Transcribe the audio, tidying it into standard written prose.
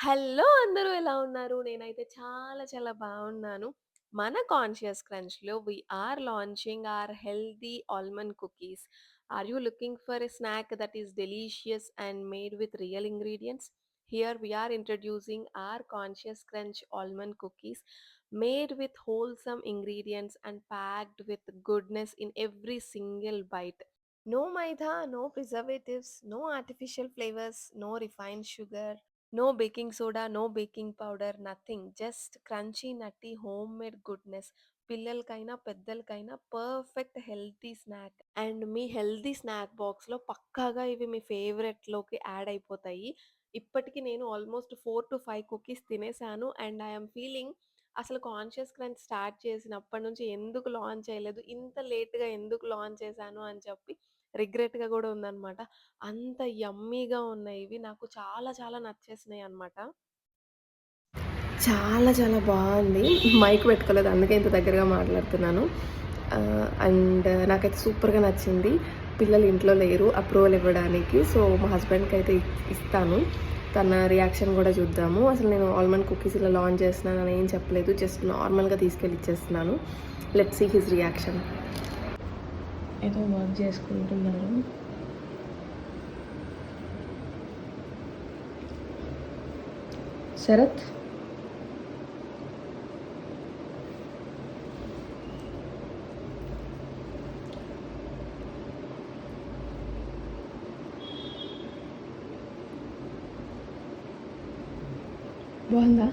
Hello! అందరూ ఎలా ఉన్నారు? నేనైతే చాలా చాలా బావున్నాను. మన కాన్షియస్ క్రంచ్‌లో we are launching our healthy almond cookies. Are you looking for a snack that is delicious and made with real ingredients? Here we are introducing our Conscious Crunch almond cookies made with wholesome ingredients and packed with goodness in every single bite. No maida, no preservatives, no artificial flavors, no refined sugar, no baking soda, no baking powder, nothing. Just crunchy, nutty, homemade goodness. పిల్లలకైనా, పెద్దలకైనా perfect healthy snack. And మీ healthy snack బాక్స్‌లో పక్కాగా ఇవి మీ ఫేవరెట్‌లోకి add అయిపోతాయి. ఇప్పటికి నేను ఆల్మోస్ట్ 4-5 కుకీస్ తినేసాను. అండ్ ఐ యామ్ ఫీలింగ్ అసలు కాన్షియస్ క్రంచ్ స్టార్ట్ చేసినప్పటి నుంచి ఎందుకు లాంచ్ చేయలేదు, ఇంత లేట్‌గా ఎందుకు లాంచ్ చేశాను అని చెప్పి రిగ్రెట్‌గా గూడా ఉందనమాట. అంత యమ్మీగా ఉన్నాయి ఇవి. నాకు చాలా చాలా నచ్చేసినాయన్నమాట. చాలా చాలా బావుంది. మైక్ పెట్టుకోలేదు. అందుకే ఇంత దగ్గరగా మాట్లాడుతున్నాను. అండ్ నాకైతే సూపర్‌గా నచ్చింది. పిల్లలు ఇంట్లో లేరు అప్రూవల్ ఇవ్వడానికి. సో, మా హస్బెండ్‌కైతే ఇస్తాను. తన రియాక్షన్ గూడా చూద్దాము. అసలు నేను ఆల్మండ్ కుకీస్ ఇలా లాంచ్ చేస్తున్నానని ఏం చెప్పలేదు. జస్ట్ నార్మల్‌గా తీసుకెళ్ళి ఇచ్చేస్తున్నాను. Let's see his reaction. ఏదో వర్క్ చేసుకుంటున్నారు. శరత్ బాగుందా?